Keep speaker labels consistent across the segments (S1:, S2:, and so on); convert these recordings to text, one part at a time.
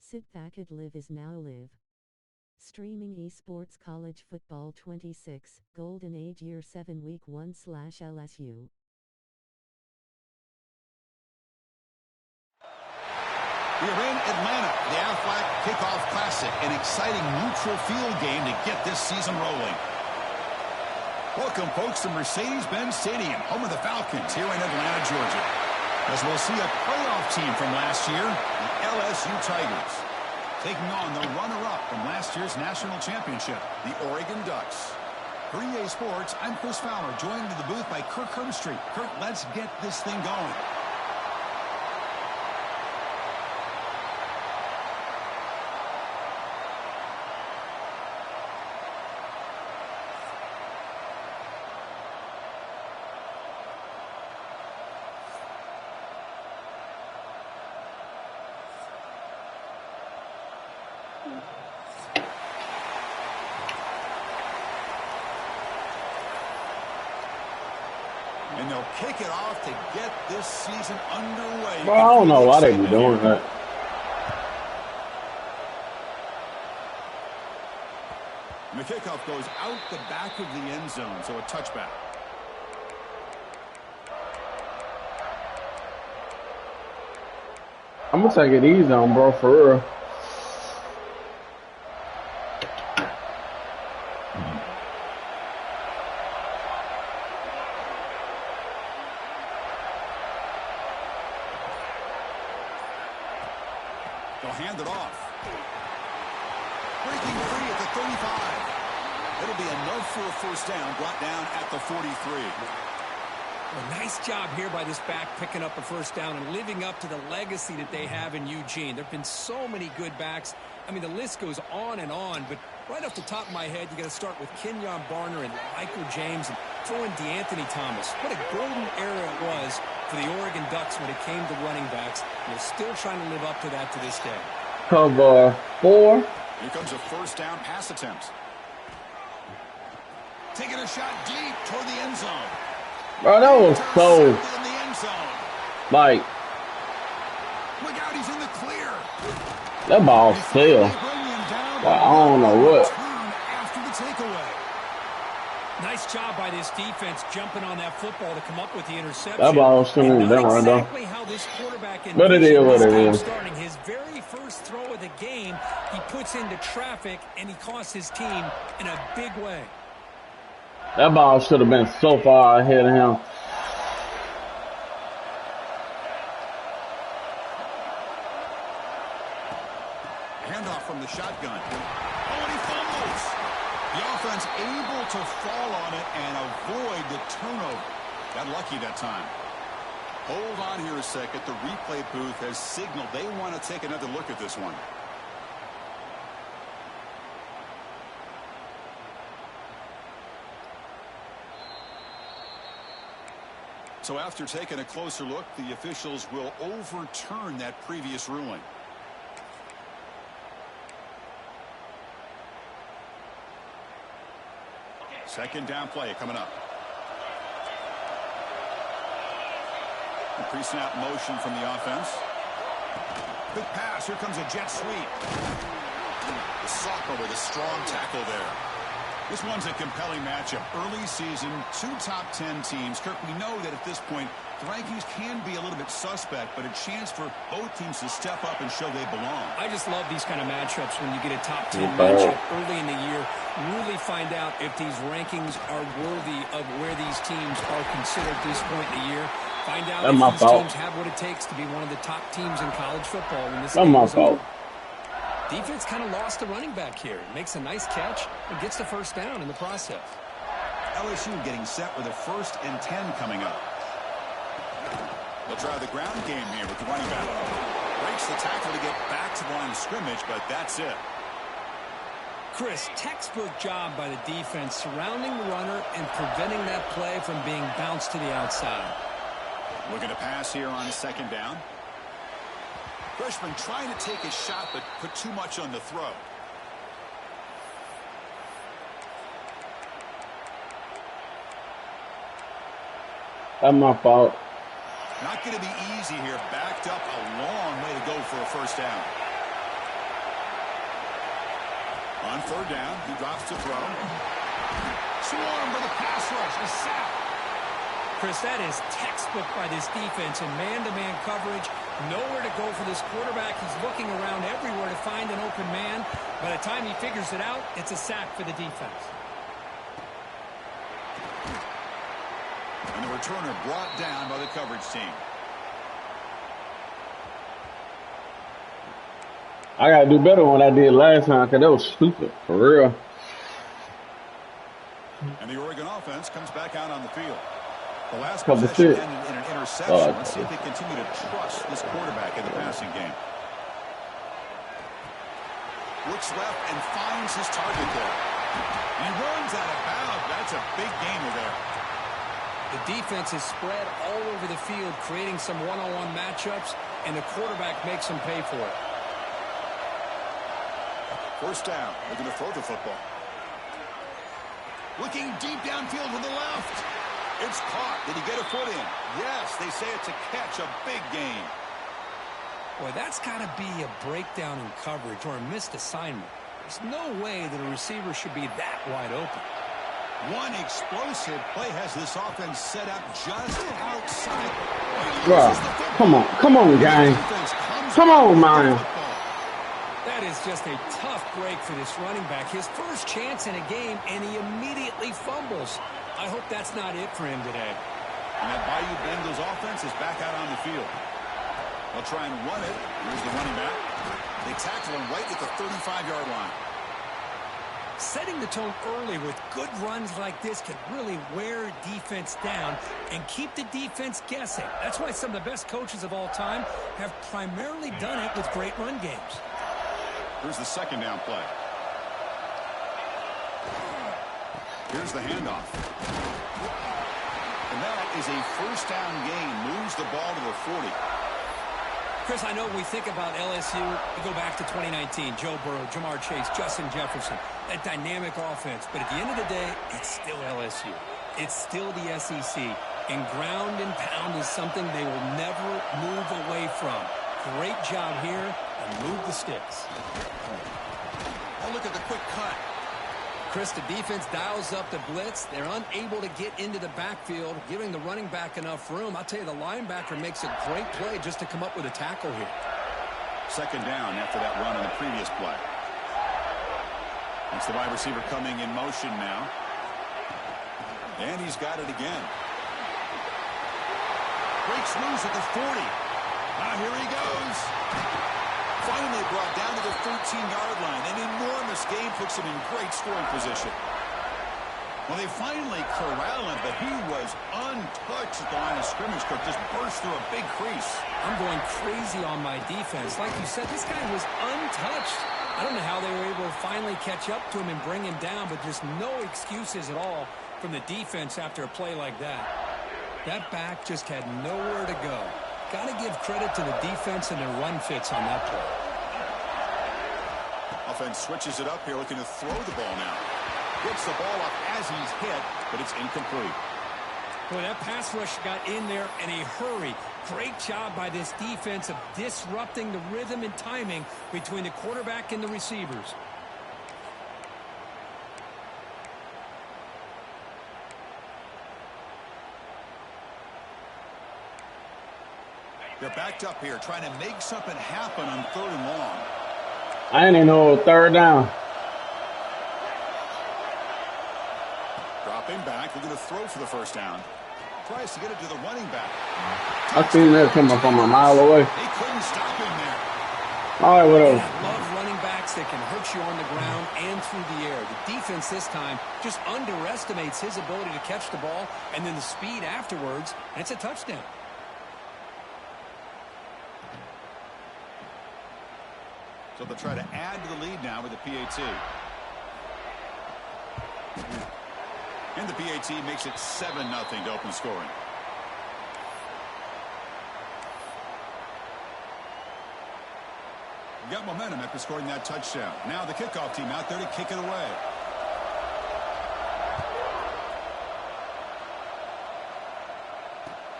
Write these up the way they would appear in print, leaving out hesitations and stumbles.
S1: Sit back and live is now live. Streaming esports college football 26, Golden Age Year 7 Week 1/LSU.
S2: We are in Atlanta, the Aflac Kickoff Classic, an exciting neutral field game to get this season rolling. Welcome, folks, to Mercedes-Benz Stadium, home of the Falcons here in Atlanta, Georgia. As we'll see a playoff team from last year, the LSU Tigers, taking on the runner-up from last year's national championship, the Oregon Ducks. For EA Sports, I'm Chris Fowler, joined to the booth by Kirk Herbstreit. Kirk, let's get this thing going. And they'll kick it off to get this season underway.
S3: Well, I don't know why they be doing that.
S2: And the kickoff goes out the back of the end zone, so a touchback.
S3: I'm gonna take it easy on bro, for real.
S2: They'll hand it off. Breaking free at the 35. It'll be enough for a first down, brought down at the 43.
S4: A nice job here by this back picking up a first down and living up to the legacy that they have in Eugene. There have been so many good backs. I mean, the list goes on and on, but right off the top of my head, you got to start with Kenyon Barner and Michael James and throw in DeAnthony Thomas. What a golden era it was for the Oregon Ducks when it came to running backs. And they're still trying to live up to that to this day.
S3: Cover 4.
S2: Here comes a first down pass attempt. Taking a shot deep toward the end zone.
S3: Bro, that was so,
S2: In the end zone.
S3: like,
S2: Look out, he's in the clear.
S3: that ball still. Like, I don't know what.
S2: After the takeaway.
S4: Nice job by this defense jumping on that football to come up with the interception.
S3: That ball shouldn't have been right there.
S4: Exactly how this quarterback
S3: But it is what it is.
S4: Starting his very first throw of the game, he puts into traffic and he costs his team in a big way.
S3: That ball should have been so far ahead of him.
S2: Handoff from the shotgun. Oh, and he fumbles. The offense able to fall on it and avoid the turnover. Got lucky that time. Hold on here a second. The replay booth has signaled they want to take another look at this one. So after taking a closer look, the officials will overturn that previous ruling. Second down play coming up. The pre-snap motion from the offense. Quick pass. Here comes a jet sweep. The sophomore with a strong tackle there. This one's a compelling matchup. Early season, 2 top 10 teams. Kirk, we know that at this point, the rankings can be a little bit suspect, but a chance for both teams to step up and show they belong.
S4: I just love these kind of matchups when you get a top 10 matchup early in the year. Really find out if these rankings are worthy of where these teams are considered at this point in the year. Find out if these teams have what it takes to be one of the top teams in college football when this game is over. Defense kind of lost the running back here. Makes a nice catch and gets the first down in the process.
S2: LSU getting set with a 1st and 10 coming up. They'll try the ground game here with the running back. Breaks the tackle to get back to the line of scrimmage, but that's it.
S4: Chris, textbook job by the defense surrounding the runner and preventing that play from being bounced to the outside.
S2: Looking to pass here on 2nd down. Freshman trying to take a shot, but put too much on the throw.
S3: That's my fault.
S2: Not going to be easy here. Backed up a long way to go for a first down. On third down, he drops to throw. Swarm for the pass rush. A sack.
S4: Chris, that is textbook by this defense in man-to-man coverage. Nowhere to go for this quarterback. He's looking around everywhere to find an open man. By the time he figures it out, it's a sack for the defense.
S2: And the returner brought down by the coverage team.
S3: I got to do better than what I did last time because that was stupid, for real.
S2: And the Oregon offense comes back out on the field. The last
S3: Couple
S2: possession
S3: shit.
S2: ended in an interception. Let's see if they continue to trust this quarterback in the passing game. Looks left and finds his target there. He runs out of bounds. That's a big gainer there.
S4: The defense is spread all over the field, creating some one-on-one matchups, and the quarterback makes them pay for it.
S2: First down. They're going to throw the football. Looking deep downfield to the left. It's caught. Did he get a foot in? Yes, they say it's a catch, a big gain.
S4: Boy, that's got to be a breakdown in coverage or a missed assignment. There's no way that a receiver should be that wide open.
S2: One explosive play has this offense set up just outside.
S3: Bro, come on, guys. Come on, man.
S4: That is just a tough break for this running back. His first chance in a game, and he immediately fumbles. I hope that's not it for him today.
S2: And that Bayou Bengals offense is back out on the field. They'll try and run it. Here's the running back. They tackle him right at the 35-yard line.
S4: Setting the tone early with good runs like this can really wear defense down and keep the defense guessing. That's why some of the best coaches of all time have primarily done it with great run games.
S2: Here's the second down play. Here's the handoff. And that is a first down gain. Moves the ball to the 40.
S4: Chris, I know we think about LSU. We go back to 2019. Joe Burrow, Jamar Chase, Justin Jefferson. That dynamic offense. But at the end of the day, it's still LSU. It's still the SEC. And ground and pound is something they will never move away from. Great job here, and move the sticks.
S2: Now look at the quick cut.
S4: Chris, the defense dials up the blitz. They're unable to get into the backfield, giving the running back enough room. I'll tell you, the linebacker makes a great play just to come up with a tackle here.
S2: Second down after that run on the previous play. That's the wide receiver coming in motion now. And he's got it again. Breaks loose at the 40. Now here he goes. Finally brought down to the 13-yard line. An enormous gain puts him in great scoring position. Well, they finally corral him, but he was untouched at the line of scrimmage. Cook just burst through a big crease.
S4: I'm going crazy on my defense. Like you said, this guy was untouched. I don't know how they were able to finally catch up to him and bring him down, but just no excuses at all from the defense after a play like that. That back just had nowhere to go. Got to give credit to the defense and their run fits on that play.
S2: Offense switches it up here, looking to throw the ball now. Gets the ball up as he's hit, but it's incomplete.
S4: Boy, that pass rush got in there in a hurry. Great job by this defense of disrupting the rhythm and timing between the quarterback and the receivers.
S2: They're backed up here, trying to make something happen on 3rd and long.
S3: I didn't even know it was 3rd down.
S2: Dropping back, looking to throw for the first down. Tries to get it to the running back.
S3: I seen that coming from a mile away.
S2: They couldn't stop him there.
S3: All right, whatever.
S4: I love running backs that can hurt you on the ground and through the air. The defense this time just underestimates his ability to catch the ball and then the speed afterwards, and it's a touchdown.
S2: So they'll try to add to the lead now with the PAT. And the PAT makes it 7-0 to open scoring. Got momentum after scoring that touchdown. Now the kickoff team out there to kick it away.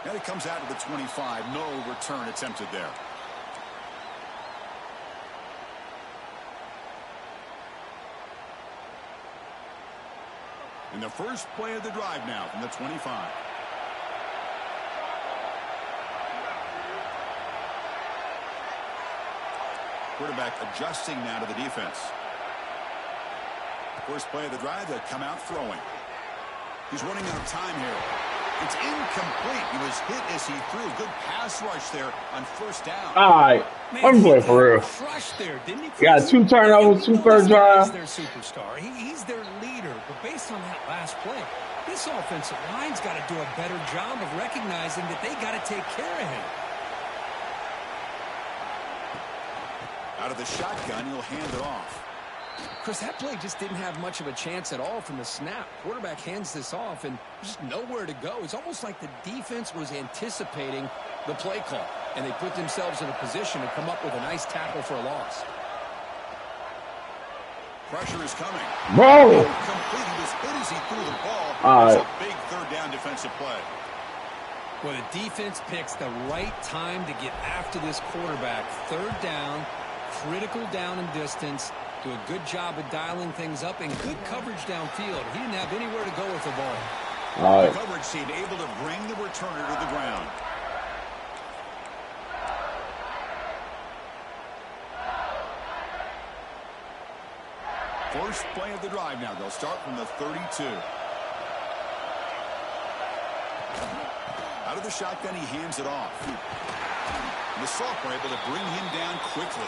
S2: And it comes out to the 25. No return attempted there. And the first play of the drive now from the 25. Quarterback adjusting now to the defense. First play of the drive, they'll come out throwing. He's running out of time here. It's incomplete. He was hit as he threw. Good pass rush there on first down.
S3: All right. I'm playing for real.
S4: Crushed there, didn't he?
S3: Got 2 turnovers, 2 first drives.
S4: Their superstar. He's their leader. But based on that last play, this offensive line's got to do a better job of recognizing that they got to take care of him.
S2: Out of the shotgun, he'll hand it off.
S4: Chris, that play just didn't have much of a chance at all from the snap. Quarterback hands this off, and there's just nowhere to go. It's almost like the defense was anticipating the play call, and they put themselves in a position to come up with a nice tackle for a loss.
S2: Pressure is coming.
S3: Bro!
S2: Complete. He was hit as he threw the ball. It's a big third down defensive play.
S4: Well, the defense picks the right time to get after this quarterback. Third down, critical down and distance. Do a good job of dialing things up and good coverage downfield. He didn't have anywhere to go with the ball.
S2: The coverage team able to bring the returner to the ground. First play of the drive now. They'll start from the 32. Out of the shotgun, he hands it off. And the sophomore able to bring him down quickly.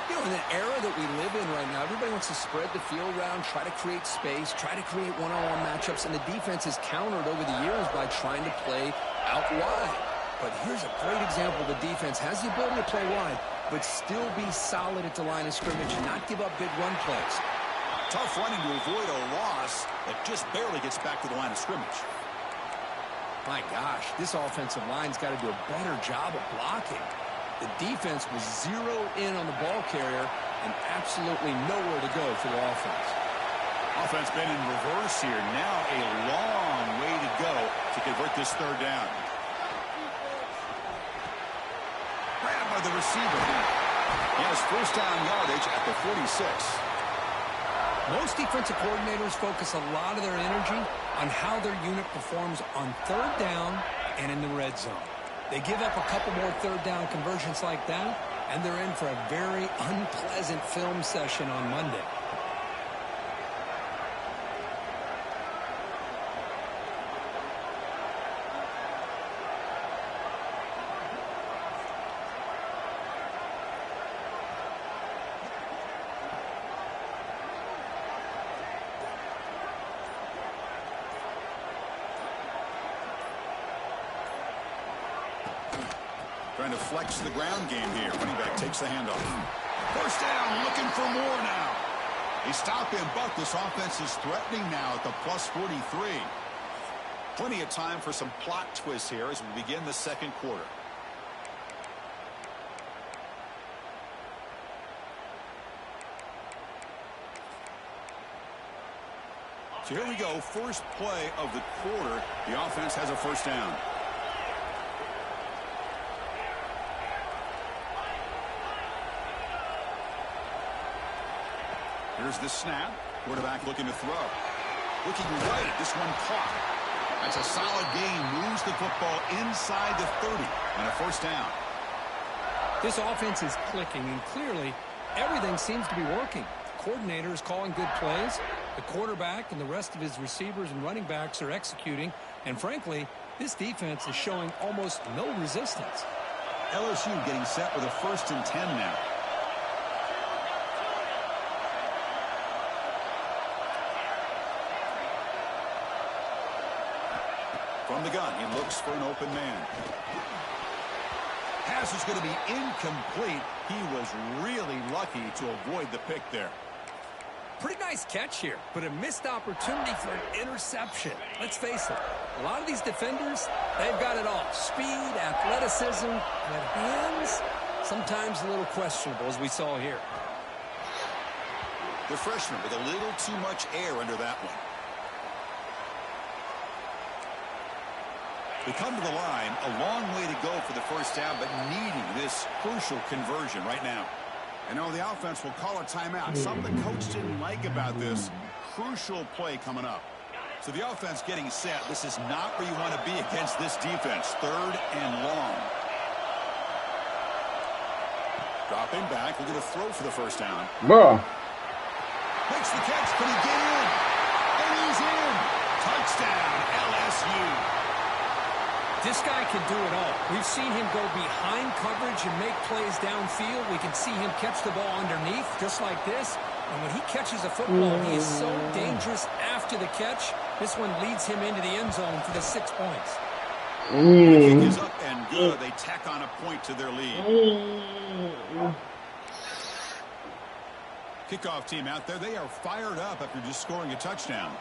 S4: You know, in the era that we live in right now, everybody wants to spread the field around, try to create space, try to create one-on-one matchups, and the defense has countered over the years by trying to play out wide. But here's a great example. The defense has the ability to play wide, but still be solid at the line of scrimmage and not give up big run plays.
S2: Tough running to avoid a loss that just barely gets back to the line of scrimmage.
S4: My gosh, this offensive line's got to do a better job of blocking. The defense was zeroed in on the ball carrier and absolutely nowhere to go for the offense.
S2: Offense been in reverse here. Now a long way to go to convert this third down. Grabbed by the receiver. He has first down yardage at the 46.
S4: Most defensive coordinators focus a lot of their energy on how their unit performs on third down and in the red zone. They give up a couple more third down conversions like that, and they're in for a very unpleasant film session on Monday.
S2: Trying to flex the ground game here. Running back takes the handoff. First down, looking for more now. They stop him, but this offense is threatening now at the plus 43. Plenty of time for some plot twists here as we begin the second quarter. So here we go. First play of the quarter. The offense has a first down. Here's the snap. Quarterback looking to throw. Looking right. This one caught. That's a solid gain. Moves the football inside the 30 and a first down.
S4: This offense is clicking, and clearly everything seems to be working. The coordinator is calling good plays. The quarterback and the rest of his receivers and running backs are executing. And frankly, this defense is showing almost no resistance.
S2: LSU getting set with a 1st and 10 now. From the gun, he looks for an open man. Pass is going to be incomplete. He was really lucky to avoid the pick there.
S4: Pretty nice catch here, but a missed opportunity for an interception. Let's face it, a lot of these defenders, they've got it all. Speed, athleticism, but hands, sometimes a little questionable, as we saw here.
S2: The freshman with a little too much air under that one. We come to the line, a long way to go for the first down, but needing this crucial conversion right now. I know the offense will call a timeout. Something the coach didn't like about this crucial play coming up. So the offense getting set. This is not where you want to be against this defense. 3rd and long. Dropping back. We're going to throw for the first down.
S3: Bro.
S2: Makes the catch. Can he get in? And he's in. Touchdown, LSU.
S4: This guy can do it all. We've seen him go behind coverage and make plays downfield. We can see him catch the ball underneath, just like this. And when he catches a football, he is so dangerous after the catch. This one leads him into the end zone for the 6 points.
S2: The kick is up and good. They tack on a point to their lead. Kickoff team out there. They are fired up after just scoring a touchdown.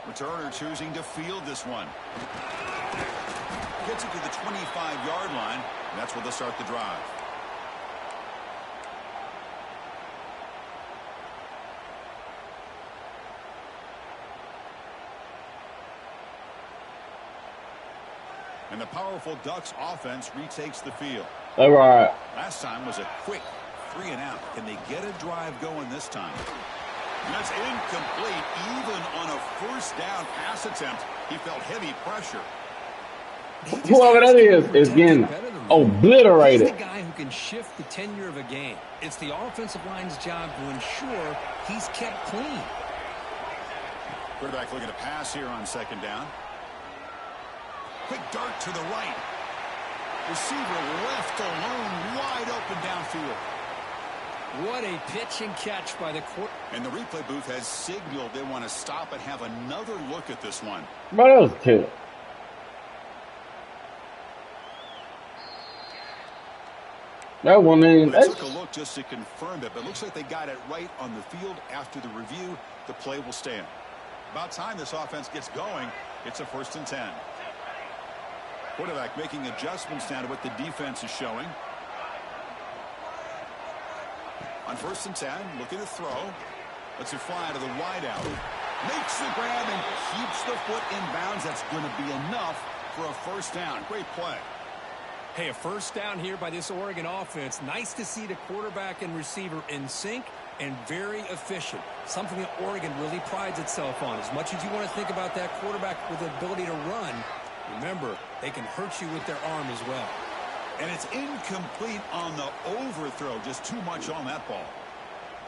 S2: Returner choosing to field this one. Gets it to the 25-yard line, and that's where they'll start the drive. And the powerful Ducks offense retakes the field.
S3: All right.
S2: Last time was a quick 3 and out. Can they get a drive going this time? And that's incomplete. Even on a first down pass attempt, he felt heavy pressure.
S3: Whoever that is getting obliterated.
S4: He's the guy who can shift the tenure of a game. It's the offensive line's job to ensure he's kept clean.
S2: Quarterback looking to pass here on 2nd down. Quick dart to the right. Receiver left alone, wide open downfield.
S4: What a pitch and catch by the court.
S2: And the replay booth has signaled they want to stop and have another look at this one.
S3: But that was a kill. That one in.
S2: They took a look just to confirm it, but it looks like they got it right on the field. After the review, the play will stand. About time this offense gets going. It's a 1st and 10. Quarterback making adjustments now to what the defense is showing. On 1st and 10, looking to throw. Lets it fly to the wideout. Makes the grab and keeps the foot in bounds. That's going to be enough for a 1st down. Great play.
S4: Hey, a 1st down here by this Oregon offense. Nice to see the quarterback and receiver in sync and very efficient. Something that Oregon really prides itself on. As much as you want to think about that quarterback with the ability to run, remember, they can hurt you with their arm as well.
S2: And it's incomplete on the overthrow. Just too much on that ball.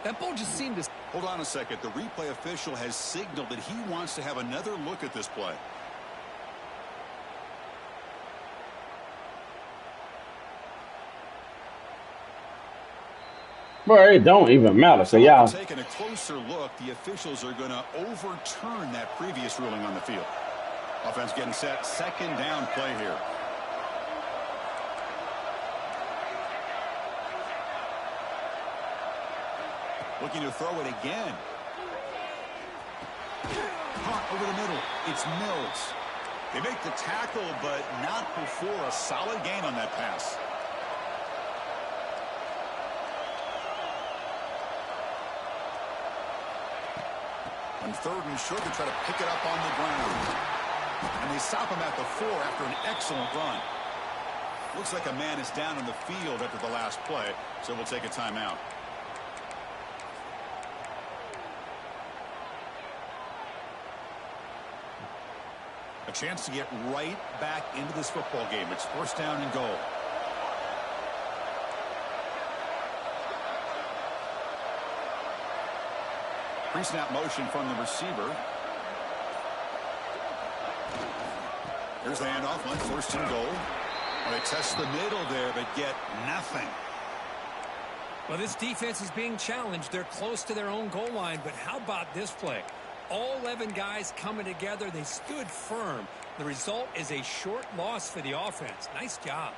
S4: That ball just seemed to...
S2: Hold on a second. The replay official has signaled that he wants to have another look at this play.
S3: Bro, it don't even matter. So y'all
S2: taking a closer look, the officials are going to overturn that previous ruling on the field. Offense getting set. 2nd down play here. Looking to throw it again. Caught over the middle. It's Mills. They make the tackle, but not before a solid gain on that pass. On 3rd and short, they try to pick it up on the ground. And they stop him at the 4 after an excellent run. Looks like a man is down in the field after the last play, so we'll take a timeout. A chance to get right back into this football game. It's 1st down and goal. Pre-snap motion from the receiver. Here's the handoff on 1st and goal. Well, they test the middle there, but get nothing.
S4: Well, this defense is being challenged. They're close to their own goal line, but how about this play? All 11 guys coming together. They stood firm. The result is a short loss for the offense. Nice job.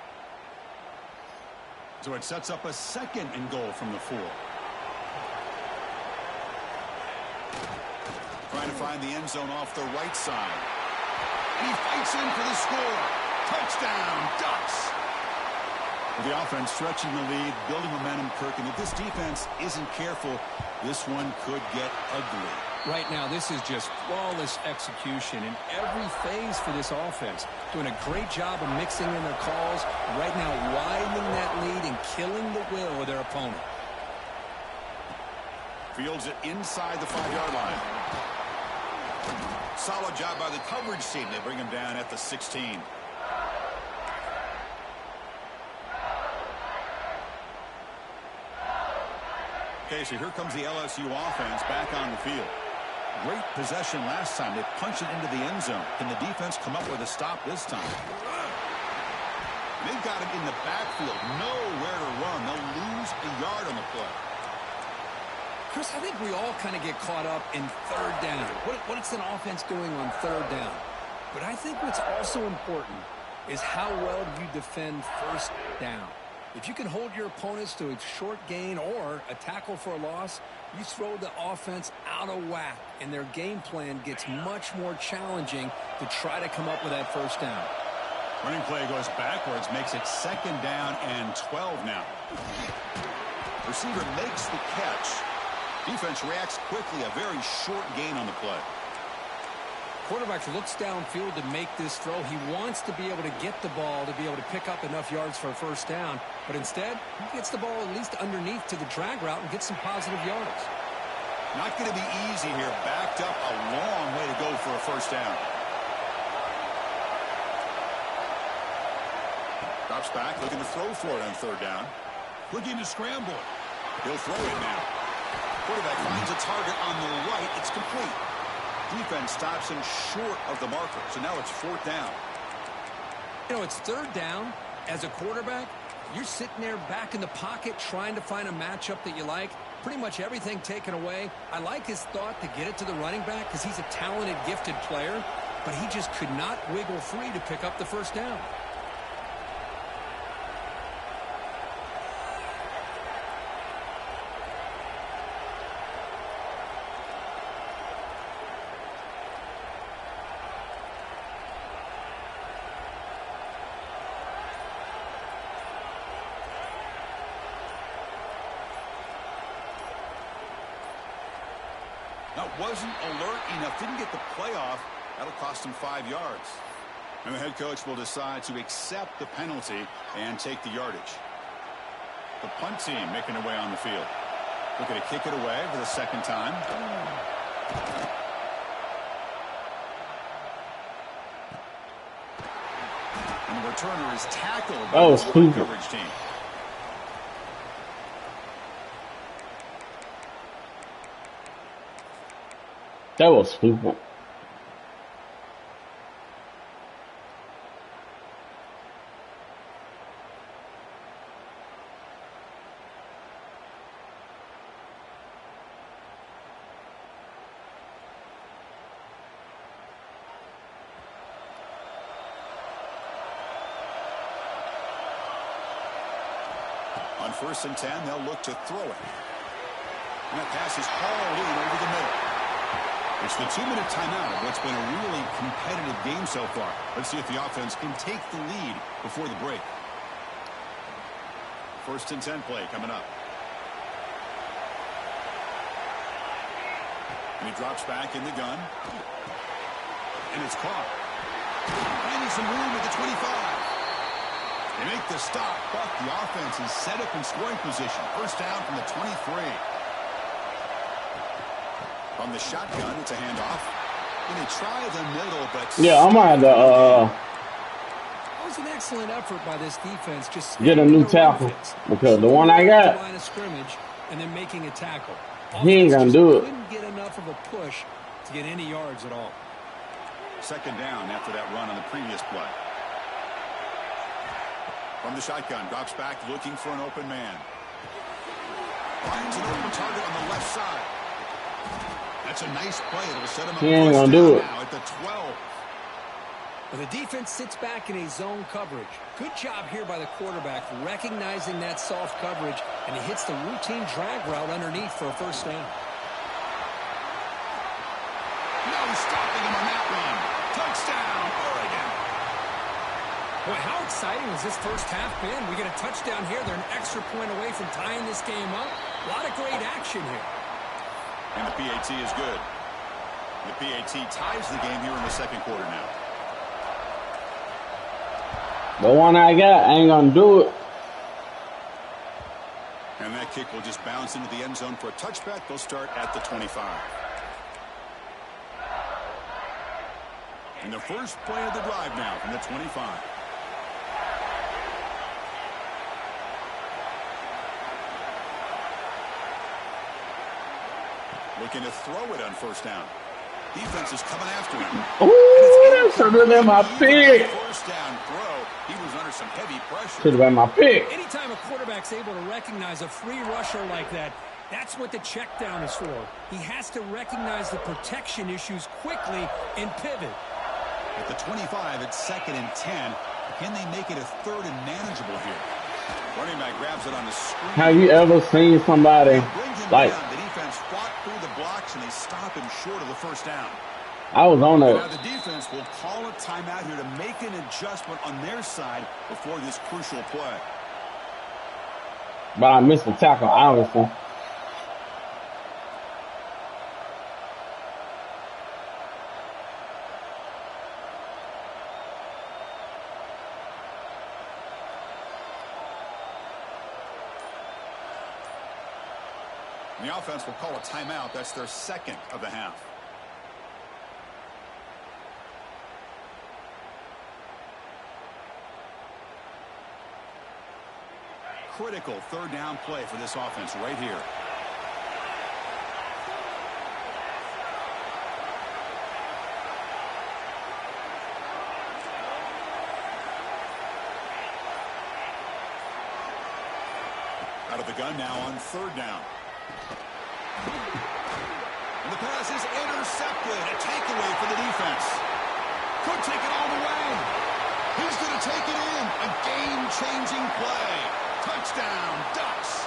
S2: So it sets up a 2nd and goal from the 4. Trying to find the end zone off the right side. And he fights in for the score. Touchdown, Ducks. With the offense stretching the lead, building momentum, Kirk, and if this defense isn't careful, this one could get ugly.
S4: Right now, this is just flawless execution in every phase for this offense. Doing a great job of mixing in their calls. Right now, widening that lead and killing the will of their opponent.
S2: Fields it inside the 5-yard line. Solid job by the coverage team. They bring him down at the 16. Okay, so here comes the LSU offense back on the field. Great possession last time. They punched it into the end zone. Can the defense come up with a stop this time? They've got it in the backfield. Nowhere to run. They'll lose a yard on the play.
S4: Chris, I think we all kind of get caught up in third down. What's an offense doing on third down? But I think what's also important is how well you defend first down. If you can hold your opponents to a short gain or a tackle for a loss, you throw the offense out of whack, and their game plan gets much more challenging to try to come up with that first down.
S2: Running play goes backwards, makes it 2nd down and 12 now. Receiver makes the catch. Defense reacts quickly, a very short gain on the play.
S4: Quarterback looks downfield to make this throw. He wants to be able to get the ball to be able to pick up enough yards for a first down. But instead, he gets the ball at least underneath to the drag route and gets some positive yards.
S2: Not going to be easy here. Backed up a long way to go for a first down. Drops back, looking to throw for it on third down. Looking to scramble. He'll throw it now. Quarterback finds a target on the right. It's complete. Defense stops him short of the marker, so now it's 4th down.
S4: You know, it's third down. As a quarterback, you're sitting there back in the pocket trying to find a matchup that you like. Pretty much everything taken away. I like his thought to get it to the running back because he's a talented, gifted player, but he just could not wiggle free to pick up the first down.
S2: Wasn't alert enough, didn't get the play off. That'll cost him 5 yards. And the head coach will decide to accept the penalty and take the yardage. The punt team making their way on the field. Looking to kick it away for the 2nd time. And the returner is tackled by the coverage team.
S3: That was stupid.
S2: On 1st and 10, they'll look to throw it. And that pass is hauled in over the middle. It's the 2-minute timeout of what's been a really competitive game so far. Let's see if the offense can take the lead before the break. 1st and 10 play coming up. And he drops back in the gun. And it's caught. Finding some room at the 25. They make the stop, but the offense is set up in scoring position. First down from the 23. From the shotgun, it's a handoff. And they try the middle, but...
S3: Yeah, I'm gonna have to,
S4: That was an excellent effort by this defense. Just
S3: get a new tackle. Because the one I got...
S4: line of scrimmage and then making a tackle.
S3: He ain't gonna do it.
S4: Couldn't get enough of a push to get any yards at all.
S2: 2nd down after that run on the previous play. From the shotgun, drops back looking for an open man. Finds an open target on the left side. That's a nice play. It'll set him up.
S3: He ain't gonna do it.
S2: Now at the 12.
S4: Well, the defense sits back in a zone coverage. Good job here by the quarterback recognizing that soft coverage, and he hits the routine drag route underneath for a first down.
S2: No stopping him on that one. Touchdown, Oregon.
S4: Boy, how exciting has this first half been? We get a touchdown here. They're an extra point away from tying this game up. A lot of great action here.
S2: And the PAT is good. The PAT ties the game here in the 2nd quarter now.
S3: The one I got ain't gonna do it.
S2: And And that kick will just bounce into the end zone for a touchback. They'll start at the 25. And the first play of the drive now from the 25. Looking to throw it on first down. Defense is coming after him.
S3: Ooh, should have been my pick.
S2: First down throw. He was under some heavy pressure.
S3: Should have been my pick.
S4: Anytime a quarterback's able to recognize a free rusher like that, that's what the check down is for. He has to recognize the protection issues quickly and pivot.
S2: At the 25, it's 2nd and 10. Can they make it a 3rd and manageable here? Running back grabs it on the screen.
S3: Have you ever seen somebody like?
S2: The defense fought through the blocks and they stop him short of the first down.
S3: I was on
S2: Now
S3: that,
S2: the defense will call a timeout here to make an adjustment on their side before this crucial play.
S3: but I missed the tackle, obviously.
S2: The offense will call a timeout. That's their 2nd of the half. Critical 3rd down play for this offense right here. Out of the gun now on 3rd down. And the pass is intercepted. A takeaway for the defense. Could take it all the way. He's going to take it in. A game-changing play. Touchdown, Ducks.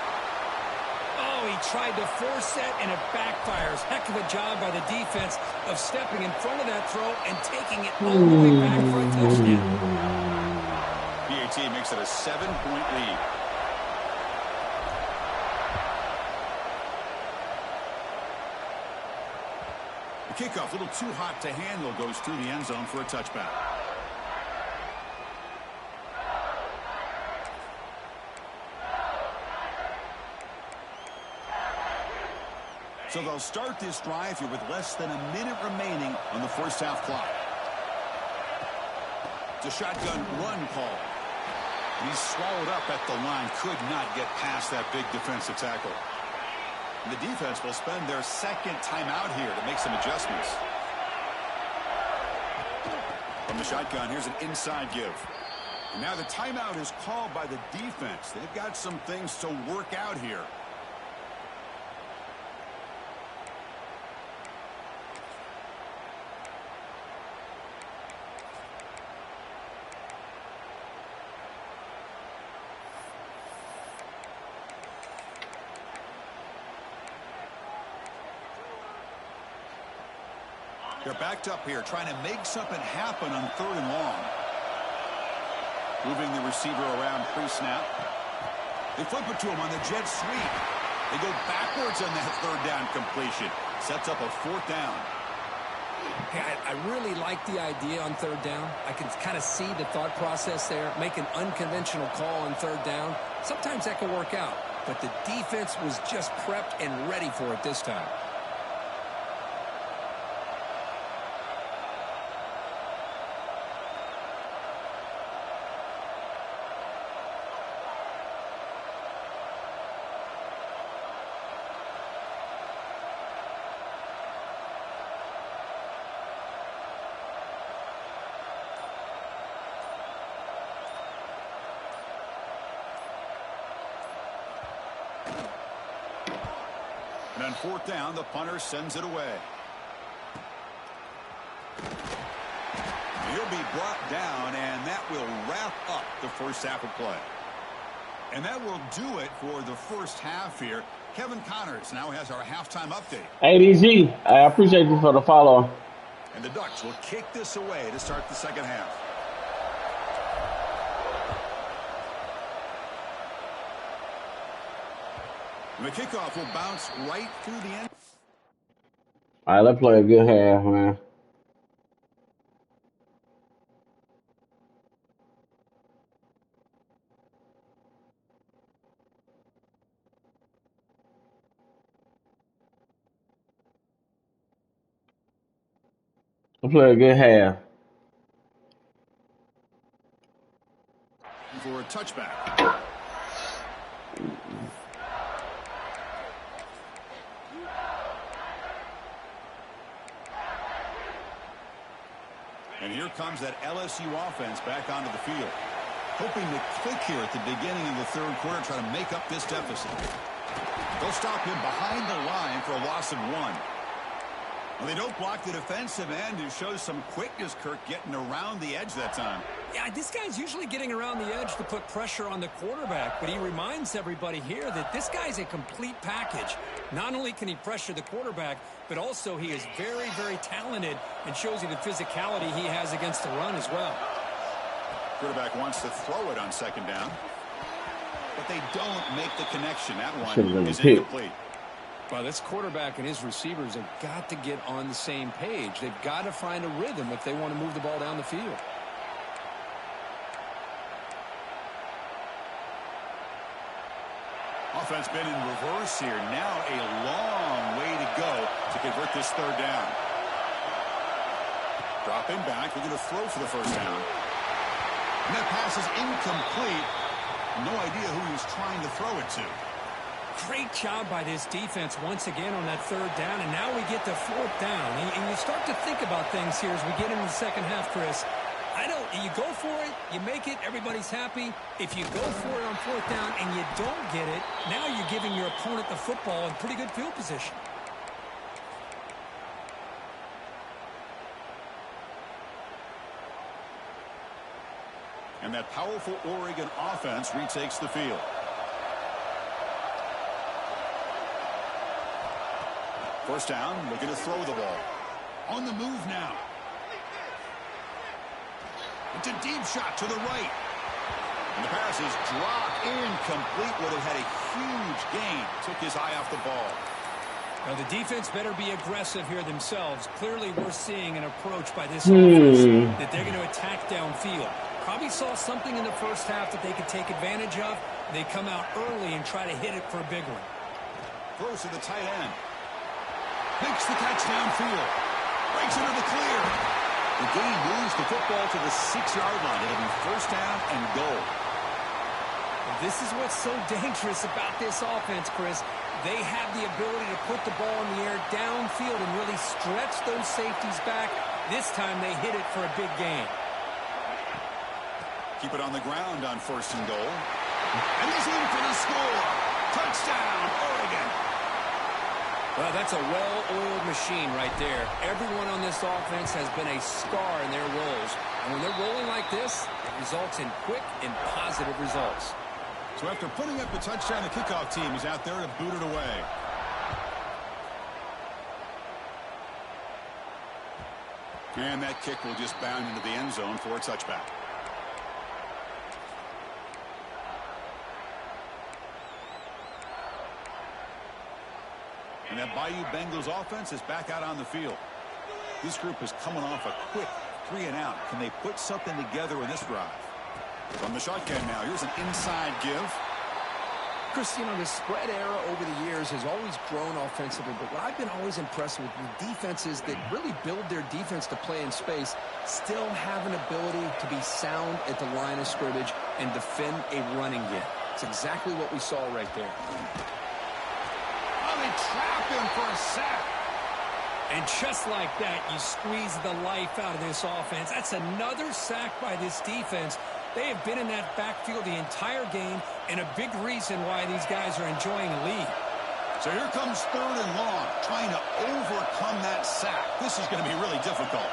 S4: Oh, he tried to force that, and it backfires. Heck of a job by the defense of stepping in front of that throw and taking it all the way back for a touchdown.
S2: PAT makes it a 7-point lead. The kickoff, a little too hot to handle, goes through the end zone for a touchback. So they'll start this drive here with less than a minute remaining on the first half clock. It's a shotgun run call. And he's swallowed up at the line. Could not get past that big defensive tackle. And the defense will spend their 2nd timeout here to make some adjustments. From the shotgun, here's an inside give. And now the timeout is called by the defense. They've got some things to work out here. They're backed up here, trying to make something happen on 3rd and long. Moving the receiver around pre-snap. They flip it to him on the jet sweep. They go backwards on that 3rd down completion. Sets up a 4th down.
S4: Hey, I really like the idea on 3rd down. I can kind of see the thought process there. Make an unconventional call on 3rd down. Sometimes that can work out. But the defense was just prepped and ready for it this time.
S2: And on 4th down, the punter sends it away. He'll be brought down, and that will wrap up the first half of play. And that will do it for the first half here. Kevin Connors now has our halftime update.
S3: ADG, I appreciate you for the follow.
S2: And the Ducks will kick this away to start the second half. And the kickoff will bounce right through the end.
S3: All right, let's play a good half, man. I play a good half.
S2: For a touchback. And here comes that LSU offense back onto the field. Hoping to click here at the beginning of the third quarter, try to make up this deficit. They'll stop him behind the line for a loss of 1. Well, they don't block the defensive end, who shows some quickness, Kirk, getting around the edge that time.
S4: Yeah, this guy's usually getting around the edge to put pressure on the quarterback, but he reminds everybody here that this guy's a complete package. Not only can he pressure the quarterback, but also he is very, very talented and shows you the physicality he has against the run as well.
S2: Quarterback wants to throw it on second down, but they don't make the connection. That one is incomplete.
S4: Well, this quarterback and his receivers have got to get on the same page. They've got to find a rhythm if they want to move the ball down the field.
S2: Offense been in reverse here. Now a long way to go to convert this third down. Dropping back. They're going to throw for the first down. And that pass is incomplete. No idea who he's trying to throw it to.
S4: Great job by this defense once again on that third down, and now we get to fourth down. And you start to think about things here as we get into the second half, Chris. You go for it, you make it, everybody's happy. If you go for it on fourth down and you don't get it, now you're giving your opponent the football in pretty good field position.
S2: And that powerful Oregon offense retakes the field. First down, looking to throw the ball. On the move now. It's a deep shot to the right. And the pass is dropped incomplete. Would have had a huge gain. Took his eye off the ball.
S4: Now the defense better be aggressive here themselves. Clearly we're seeing an approach by this offense that they're going to attack downfield. Probably saw something in the first half that they could take advantage of. They come out early and try to hit it for a big one.
S2: Throws to the tight end. Makes the catch downfield. Breaks into the clear. The game moves the football to the 6-yard line. It'll be first down and goal.
S4: This is what's so dangerous about this offense, Chris. They have the ability to put the ball in the air downfield and really stretch those safeties back. This time they hit it for a big gain.
S2: Keep it on the ground on first and goal. And he's in for the score. Touchdown, Oregon.
S4: Well, that's a well-oiled machine right there. Everyone on this offense has been a star in their roles. And when they're rolling like this, it results in quick and positive results.
S2: So after putting up the touchdown, the kickoff team is out there to boot it away. And that kick will just bound into the end zone for a touchback. And that Bayou Bengals offense is back out on the field. This group is coming off a quick 3-and-out. Can they put something together in this drive? From the shotgun now, here's an inside give.
S4: Chris, you know, the spread era over the years has always grown offensively, but what I've been always impressed with the defenses that really build their defense to play in space still have an ability to be sound at the line of scrimmage and defend a running game. It's exactly what we saw right there.
S2: Oh, they trap him for a sack.
S4: And just like that, you squeeze the life out of this offense. That's another sack by this defense. They have been in that backfield the entire game, and a big reason why these guys are enjoying a lead.
S2: So here comes third and long, trying to overcome that sack. This is going to be really difficult.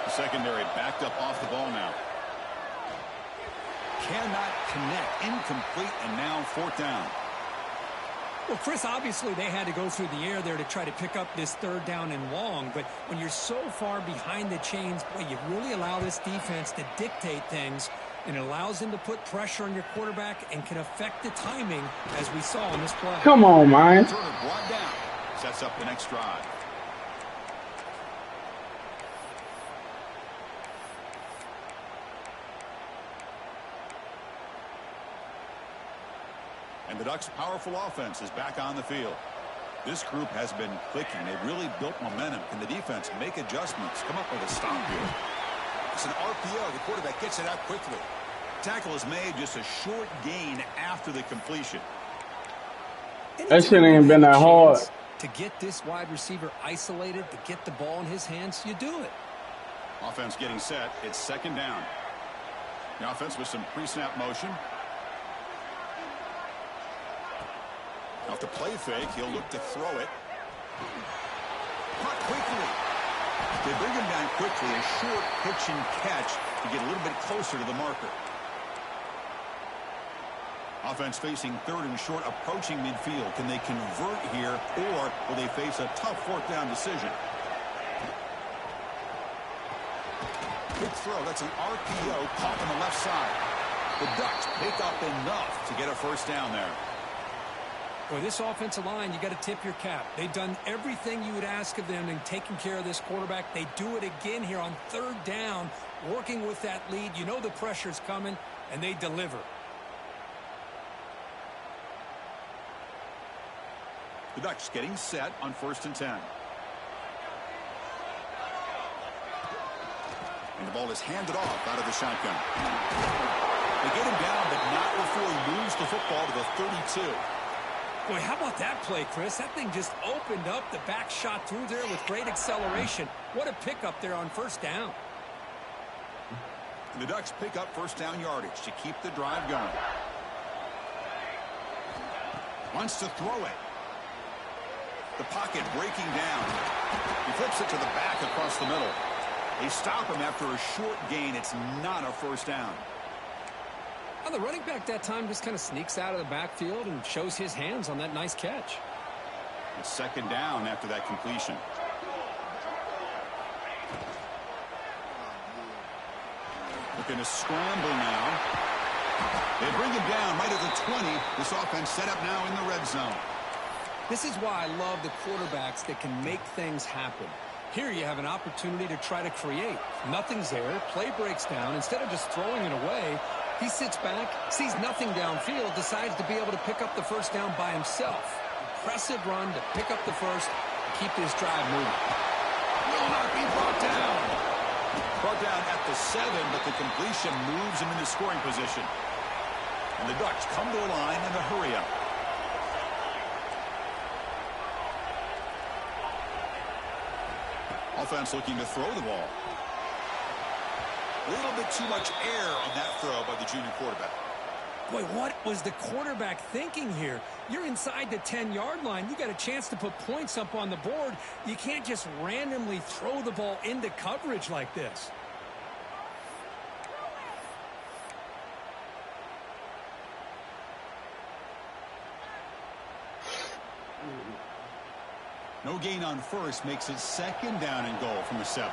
S2: The secondary backed up off the ball now. Cannot connect. Incomplete, and now fourth down.
S4: Well, Chris, obviously they had to go through the air there to try to pick up this third down and long, but when you're so far behind the chains, boy, you really allow this defense to dictate things, and it allows them to put pressure on your quarterback and can affect the timing, as we saw in this play.
S3: Come on, man.
S2: Turner brought down. Sets up the next drive. And the Ducks' powerful offense is back on the field. This group has been clicking. They've really built momentum. Can the defense make adjustments? Come up with a stop here. It's an RPO. The quarterback gets it out quickly. Tackle is made, just a short gain after the completion.
S3: That shit ain't been that hard.
S4: To get this wide receiver isolated, to get the ball in his hands, you do it.
S2: Offense getting set. It's second down. The offense with some pre-snap motion. Off the play fake, he'll look to throw it. Caught quickly. They bring him down quickly. A short pitch and catch to get a little bit closer to the marker. Offense facing third and short, approaching midfield. Can they convert here, or will they face a tough fourth down decision? Quick throw. That's an RPO caught on the left side. The Ducks pick up enough to get a first down there.
S4: Boy, this offensive line, you got to tip your cap. They've done everything you would ask of them in taking care of this quarterback. They do it again here on third down, working with that lead. You know the pressure's coming, and they deliver.
S2: The Ducks getting set on 1st and 10. And the ball is handed off out of the shotgun. They get him down, but not before he moves the football to the 32.
S4: Boy, how about that play, Chris? That thing just opened up. The back shot through there with great acceleration. What a pickup there on first down.
S2: The Ducks pick up first down yardage to keep the drive going. Wants to throw it. The pocket breaking down. He flips it to the back across the middle. They stop him after a short gain. It's not a first down.
S4: Well, the running back that time just kind of sneaks out of the backfield and shows his hands on that nice catch.
S2: It's second down after that completion. Looking to scramble now. They bring him down right at the 20. This offense set up now in the red zone.
S4: This is why I love the quarterbacks that can make things happen. Here you have an opportunity to try to create. Nothing's there. Play breaks down. Instead of just throwing it away, he sits back, sees nothing downfield, decides to be able to pick up the first down by himself. Impressive run to pick up the first, keep this drive moving.
S2: Will not be brought down. Brought down at the 7, but the completion moves him into scoring position. And the Ducks come to the line in a hurry-up. Offense looking to throw the ball. A little bit too much air on that throw by the junior quarterback.
S4: Boy, what was the quarterback thinking here? You're inside the 10-yard line. You got a chance to put points up on the board. You can't just randomly throw the ball into coverage like this.
S2: No gain on first makes it second down and goal from the 7.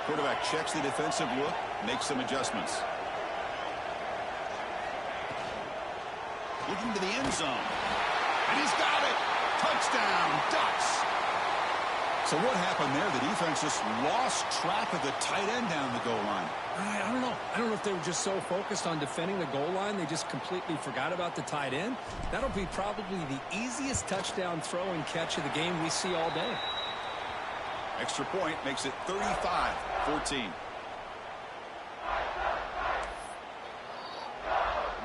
S2: Quarterback checks the defensive look, makes some adjustments. Looking to the end zone. And he's got it. Touchdown, Ducks. So what happened there? The defense just lost track of the tight end down the goal line.
S4: I don't know. I don't know if they were just so focused on defending the goal line they just completely forgot about the tight end. That'll be probably the easiest touchdown throw and catch of the game we see all day.
S2: Extra point makes it 35-14.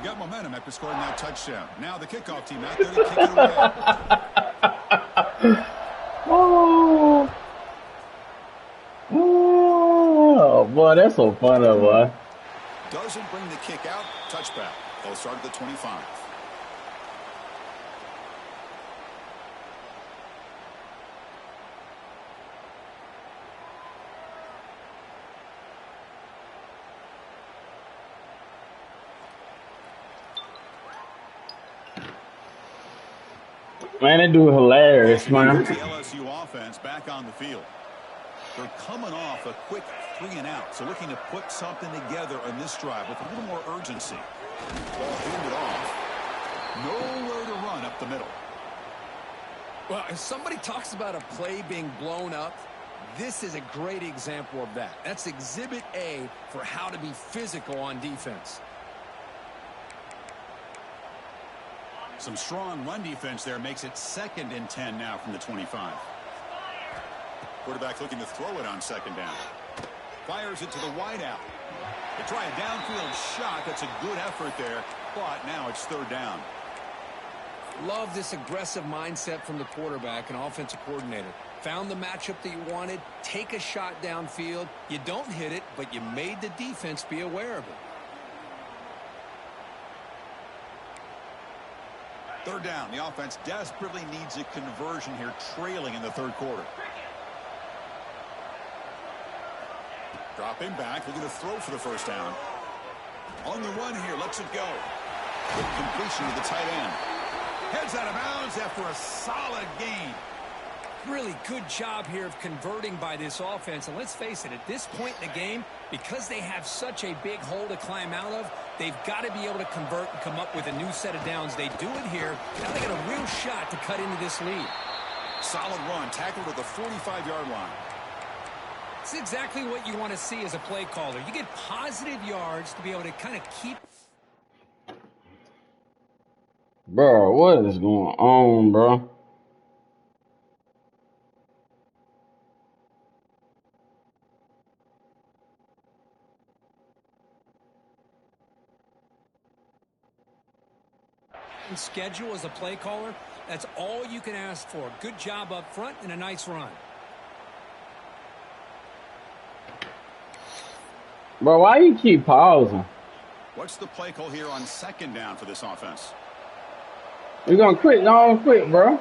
S2: Got momentum after scoring that touchdown. Now the kickoff team out there to kick it away.
S3: Oh, boy, that's so funny, boy.
S2: Doesn't bring the kick out. Touchback. They'll start at the 25.
S3: Man, that dude hilarious, man.
S2: The LSU offense back on the field. They're coming off a quick 3-and-out, so looking to put something together on this drive with a little more urgency. Ball handed off. Nowhere to run up the middle.
S4: Well, if somebody talks about a play being blown up, this is a great example of that. That's exhibit A for how to be physical on defense.
S2: Some strong run defense there makes it 2nd and 10 now from the 25. Quarterback looking to throw it on 2nd down. Fires it to the wideout. They try a downfield shot. That's a good effort there, but now it's 3rd down.
S4: Love this aggressive mindset from the quarterback and offensive coordinator. Found the matchup that you wanted. Take a shot downfield. You don't hit it, but you made the defense be aware of it.
S2: 3rd down. The offense desperately needs a conversion here, trailing in the 3rd quarter. Dropping back, looking to throw for the 1st down. On the run here, lets it go. Good completion to the tight end. Heads out of bounds after a solid gain.
S4: Really good job here of converting by this offense. And let's face it, at this point in the game, because they have such a big hole to climb out of, they've got to be able to convert and come up with a new set of downs. They do it here. Now they got a real shot to cut into this lead.
S2: Solid run, tackled at the 45-yard line.
S4: It's exactly what you want to see as a play caller. You get positive yards to be able to kind of keep.
S3: Bro, what is going on, bro?
S4: Schedule as a play caller, that's all you can ask for. Good job up front and a nice run.
S3: Bro, why you keep pausing?
S2: What's the play call here on 2nd down for this offense?
S3: We're gonna quit. Don't quit, bro.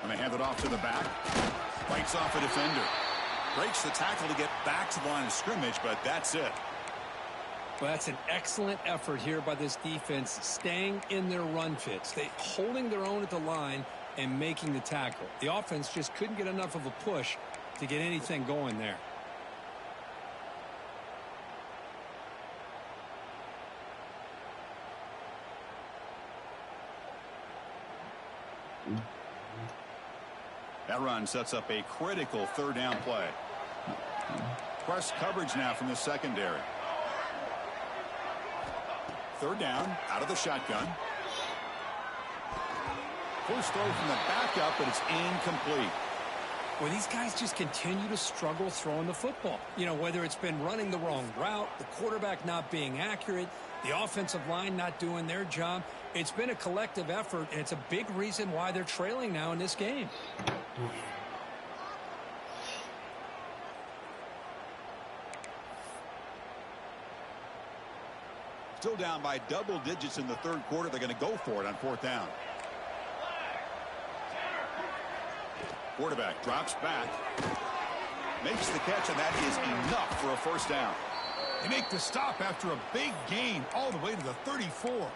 S2: Going to hand it off to the back. Fights off a defender. Breaks the tackle to get back to the line of scrimmage, but that's it.
S4: Well, that's an excellent effort here by this defense, staying in their run fits. They holding their own at the line and making the tackle. The offense just couldn't get enough of a push to get anything going there.
S2: That run sets up a critical 3rd down play. Press coverage now from the secondary. 3rd down, out of the shotgun. First throw from the backup, but it's incomplete.
S4: Well, these guys just continue to struggle throwing the football. You know, whether it's been running the wrong route, the quarterback not being accurate, the offensive line not doing their job. It's been a collective effort, and it's a big reason why they're trailing now in this game.
S2: Still down by double digits in the 3rd quarter. They're going to go for it on 4th down. Quarterback drops back. Makes the catch, and that is enough for a 1st down. They make the stop after a big gain all the way to the 34.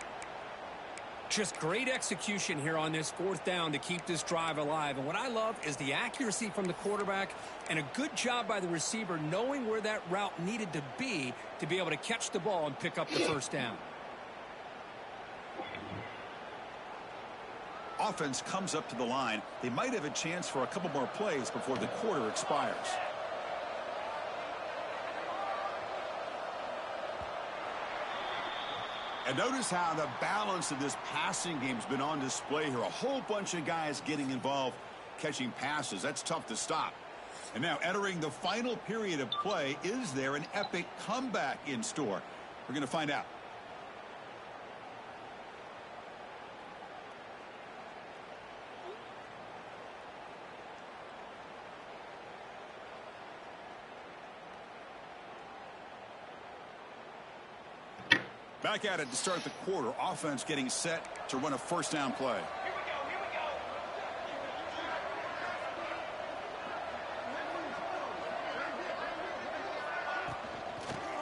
S4: Just great execution here on this 4th down to keep this drive alive. And what I love is the accuracy from the quarterback and a good job by the receiver knowing where that route needed to be able to catch the ball and pick up the 1st down.
S2: Offense comes up to the line. They might have a chance for a couple more plays before the quarter expires. And notice how the balance of this passing game has been on display here. A whole bunch of guys getting involved, catching passes. That's tough to stop. And now entering the final period of play, is there an epic comeback in store? We're going to find out. Back at it to start the quarter. Offense getting set to run a 1st down play.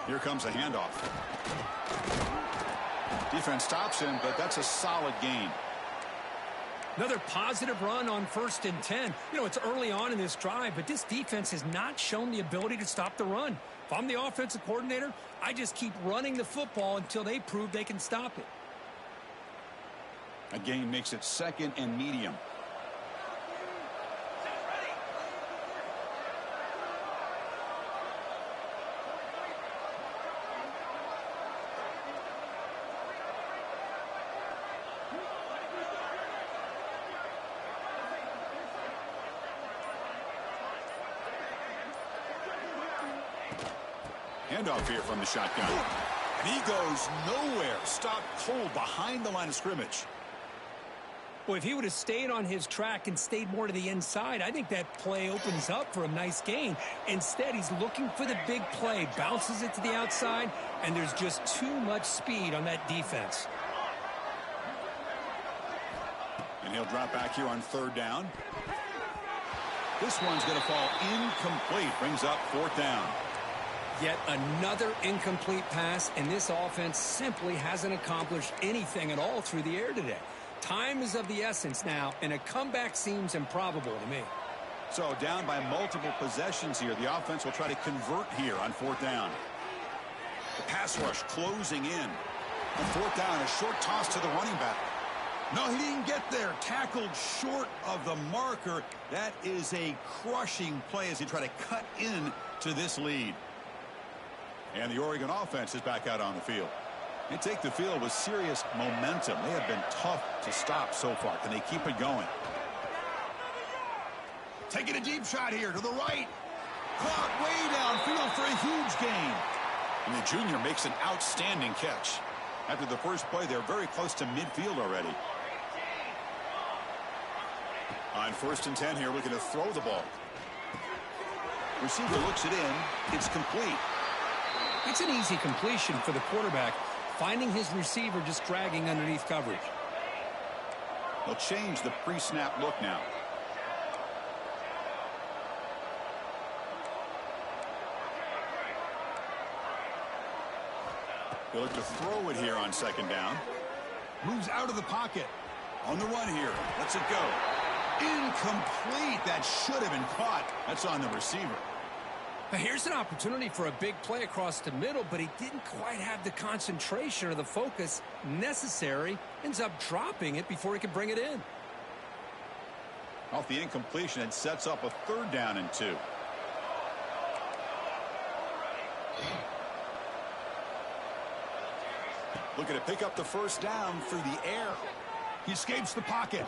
S2: Here comes a handoff. Defense stops him, but that's a solid gain.
S4: Another positive run on 1st and 10. You know, it's early on in this drive, but this defense has not shown the ability to stop the run. If I'm the offensive coordinator, I just keep running the football until they prove they can stop it.
S2: A gain makes it 2nd and medium. Handoff here from the shotgun. And he goes nowhere. Stopped cold behind the line of scrimmage.
S4: Boy, if he would have stayed on his track and stayed more to the inside, I think that play opens up for a nice gain. Instead, he's looking for the big play, bounces it to the outside, and there's just too much speed on that defense.
S2: And he'll drop back here on 3rd down. This one's going to fall incomplete. Brings up 4th down.
S4: Yet another incomplete pass, and this offense simply hasn't accomplished anything at all through the air today. Time is of the essence now, and a comeback seems improbable to me.
S2: So down by multiple possessions here. The offense will try to convert here on 4th down. The pass rush closing in. On 4th down, a short toss to the running back. No, he didn't get there. Tackled short of the marker. That is a crushing play as he try to cut in to this lead. And the Oregon offense is back out on the field. They take the field with serious momentum. They have been tough to stop so far. Can they keep it going? Taking a deep shot here to the right. Caught way downfield for a huge gain. And the junior makes an outstanding catch. After the first play, they're very close to midfield already. On 1st and 10 here, looking to throw the ball. Receiver looks it in. It's complete.
S4: It's an easy completion for the quarterback, finding his receiver just dragging underneath coverage.
S2: They'll change the pre-snap look now. They'll look to throw it here on 2nd down. Moves out of the pocket. On the run here. Lets it go. Incomplete. That should have been caught. That's on the receiver.
S4: Here's an opportunity for a big play across the middle, but he didn't quite have the concentration or the focus necessary. Ends up dropping it before he could bring it in.
S2: Off the incompletion, it sets up a 3rd down and 2. Looking to pick up the 1st down through the air. He escapes the pocket.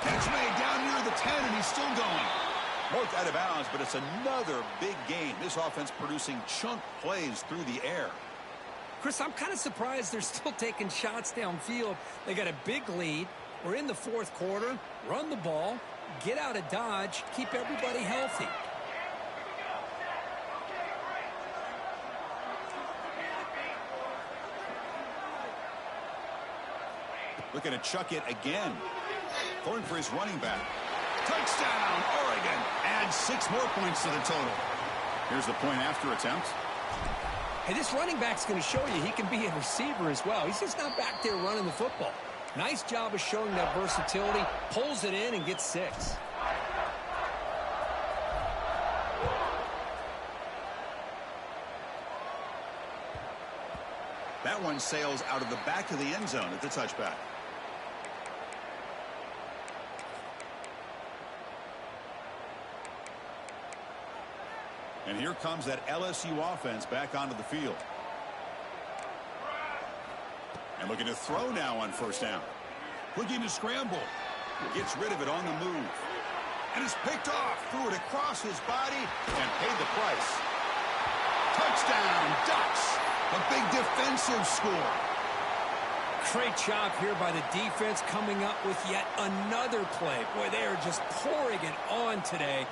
S2: Catch made down near the 10, and he's still going. Marked out of bounds, but it's another big gain. This offense producing chunk plays through the air.
S4: Chris, I'm kind of surprised they're still taking shots downfield. They got a big lead. We're in the 4th quarter. Run the ball. Get out of Dodge. Keep everybody healthy.
S2: Looking to chuck it again. Going for his running back. Touchdown, Oregon. Add 6 more points to the total. Here's the point after attempt.
S4: Hey, this running back's going to show you he can be a receiver as well. He's just not back there running the football. Nice job of showing that versatility. Pulls it in and gets 6.
S2: That one sails out of the back of the end zone at the touchback. And here comes that LSU offense back onto the field. And looking to throw now on 1st down. Looking to scramble. Gets rid of it on the move. And it's picked off. Threw it across his body and paid the price. Touchdown, Ducks. A big defensive score.
S4: Great job here by the defense coming up with yet another play. Boy, they are just pouring it on today.